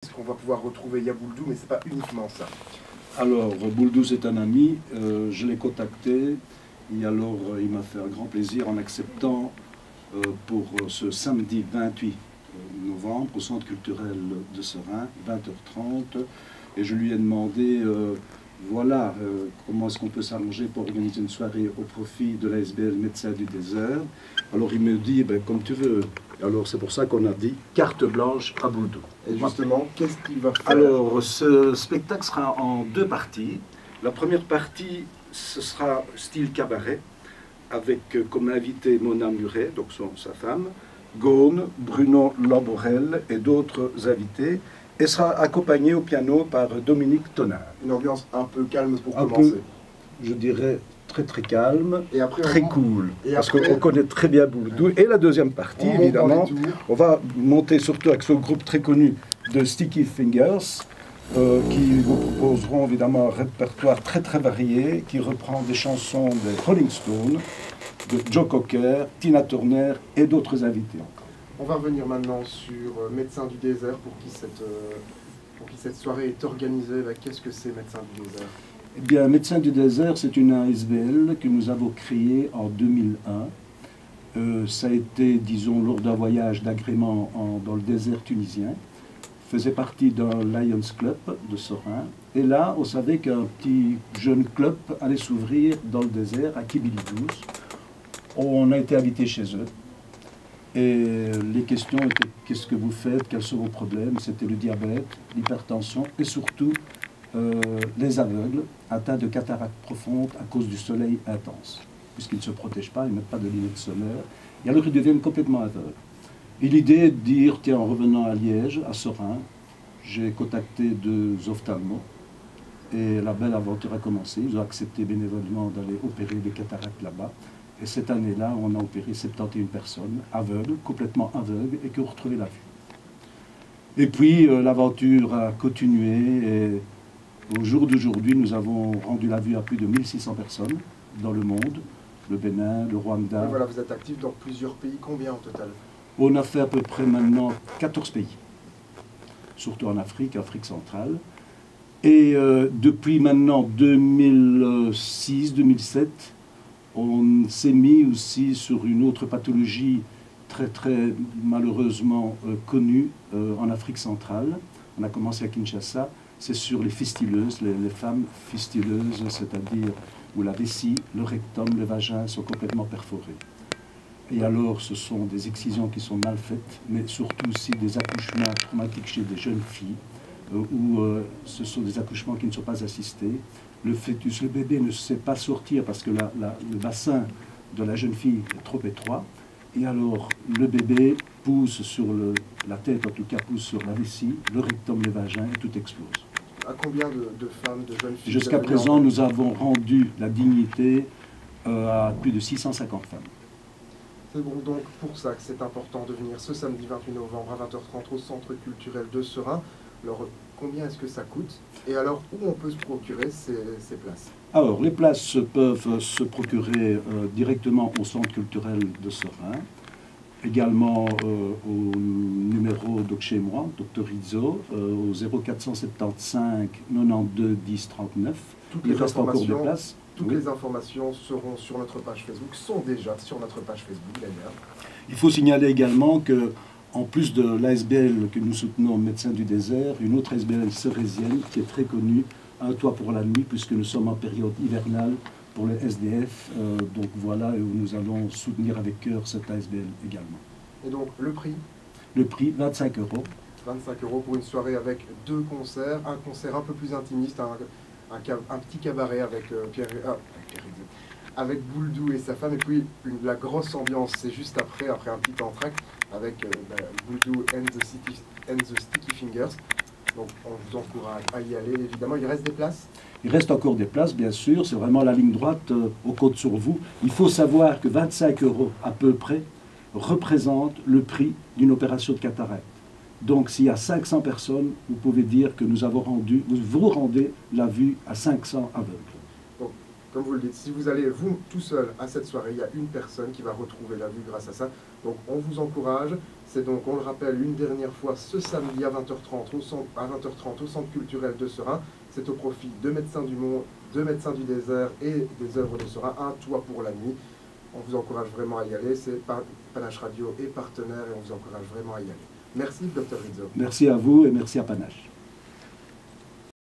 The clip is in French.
Est-ce qu'on va pouvoir retrouver Yabouldou, mais c'est pas uniquement ça. Alors, Bouldou, c'est un ami, je l'ai contacté, et alors il m'a fait un grand plaisir en acceptant pour ce samedi 28 novembre au Centre culturel de Serein, 20h30, et je lui ai demandé, voilà, comment est-ce qu'on peut s'arranger pour organiser une soirée au profit de l'ASBL Médecins du Désert. Alors il me dit, ben, comme tu veux. Alors c'est pour ça qu'on a dit carte blanche à Bouldou. Et justement, qu'est-ce qu'il va faire? Alors ce spectacle sera en deux parties. La première partie, ce sera style cabaret, avec comme invité Mona Muret, donc sa femme, Gaune, Bruno Laborel et d'autres invités, et sera accompagné au piano par Dominique Tonard. Une ambiance un peu calme pour commencer. Je dirais très calme, et après, très cool, parce qu'on connaît très bien Bouldou. Et la deuxième partie, évidemment, on va monter surtout avec ce groupe très connu de Sticky Fingers, qui vous proposeront évidemment un répertoire très varié, qui reprend des chansons des Rolling Stones, de Joe Cocker, Tina Turner et d'autres invités encore. On va revenir maintenant sur Médecins du Désert, pour qui cette soirée est organisée. Qu'est-ce que c'est Médecins du Désert? Eh bien, Médecins du Désert, c'est une ASBL que nous avons créée en 2001. Ça a été, disons, lors d'un voyage d'agrément dans le désert tunisien. Faisait partie d'un Lions Club de Serein. Et là, on savait qu'un petit jeune club allait s'ouvrir dans le désert, à Kibilidous. On a été invité chez eux. Et les questions étaient, qu'est-ce que vous faites, quels sont vos problèmes? C'était le diabète, l'hypertension et surtout les aveugles atteints de cataracte profonde à cause du soleil intense. Puisqu'ils ne se protègent pas, ils ne mettent pas de lunettes solaires. Et alors ils deviennent complètement aveugles. Et l'idée est de dire, tiens, en revenant à Liège, à Serein, j'ai contacté deux ophtalmos et la belle aventure a commencé. Ils ont accepté bénévolement d'aller opérer des cataractes là-bas. Et cette année-là, on a opéré 71 personnes aveugles, complètement aveugles, et qui ont retrouvé la vue. Et puis, l'aventure a continué, et au jour d'aujourd'hui, nous avons rendu la vue à plus de 1600 personnes dans le monde, le Bénin, le Rwanda. Et voilà, vous êtes actif dans plusieurs pays. Combien au total? On a fait à peu près maintenant 14 pays, surtout en Afrique, Afrique centrale. Et depuis maintenant 2006-2007, on s'est mis aussi sur une autre pathologie très malheureusement connue en Afrique centrale. On a commencé à Kinshasa, c'est sur les fistuleuses, les femmes fistuleuses, c'est-à-dire où la vessie, le rectum, le vagin sont complètement perforés. Et alors ce sont des excisions qui sont mal faites, mais surtout aussi des accouchements traumatiques chez des jeunes filles, où ce sont des accouchements qui ne sont pas assistés. Le fœtus, le bébé ne sait pas sortir parce que le bassin de la jeune fille est trop étroit. Et alors, le bébé pousse sur la tête, en tout cas pousse sur la vessie, le rectum, le vagin, et tout explose. À combien de femmes, de jeunes filles? Jusqu'à présent, nous avons rendu la dignité à plus de 650 femmes. C'est bon, donc pour ça que c'est important de venir ce samedi 28 novembre à 20h30 au Centre culturel de Serein. Alors, combien est-ce que ça coûte? Et alors, où on peut se procurer ces places? Alors, les places peuvent se procurer directement au Centre culturel de Serein, également au numéro de chez moi, Dr Rizzo, au 0475 92 10 39. Il reste encore des places. Toutes les informations seront sur notre page Facebook, sont déjà sur notre page Facebook d'ailleurs. Il faut signaler également que, en plus de l'ASBL que nous soutenons, Médecins du Désert, une autre ASBL serésienne qui est très connue, Un toit pour la nuit, puisque nous sommes en période hivernale pour le SDF. Donc voilà, où nous allons soutenir avec cœur cette ASBL également. Et donc le prix? Le prix, 25 €. 25 € pour une soirée avec deux concerts, un concert un peu plus intimiste, un petit cabaret avec avec Bouldou et sa femme, et puis la grosse ambiance, c'est juste après un petit entracte avec Bouldou and the Sticky Fingers. Donc on vous encourage à y aller, évidemment. Il reste des places? Il reste encore des places, bien sûr, c'est vraiment la ligne droite, on compte sur vous. Il faut savoir que 25 € à peu près représente le prix d'une opération de cataracte. Donc s'il y a 500 personnes, vous pouvez dire que nous avons vous rendez la vue à 500 aveugles. Donc, comme vous le dites, si vous allez, vous, tout seul, à cette soirée, il y a une personne qui va retrouver la vue grâce à ça. Donc, on vous encourage. C'est donc, on le rappelle une dernière fois, ce samedi à 20h30 au Centre culturel de Seraing. C'est au profit de Médecins du Monde, de Médecins du Désert et des œuvres de Seraing, un toit pour la nuit. On vous encourage vraiment à y aller. Panache Radio est partenaire et on vous encourage vraiment à y aller. Merci, Dr Rizzo. Merci à vous et merci à Panache.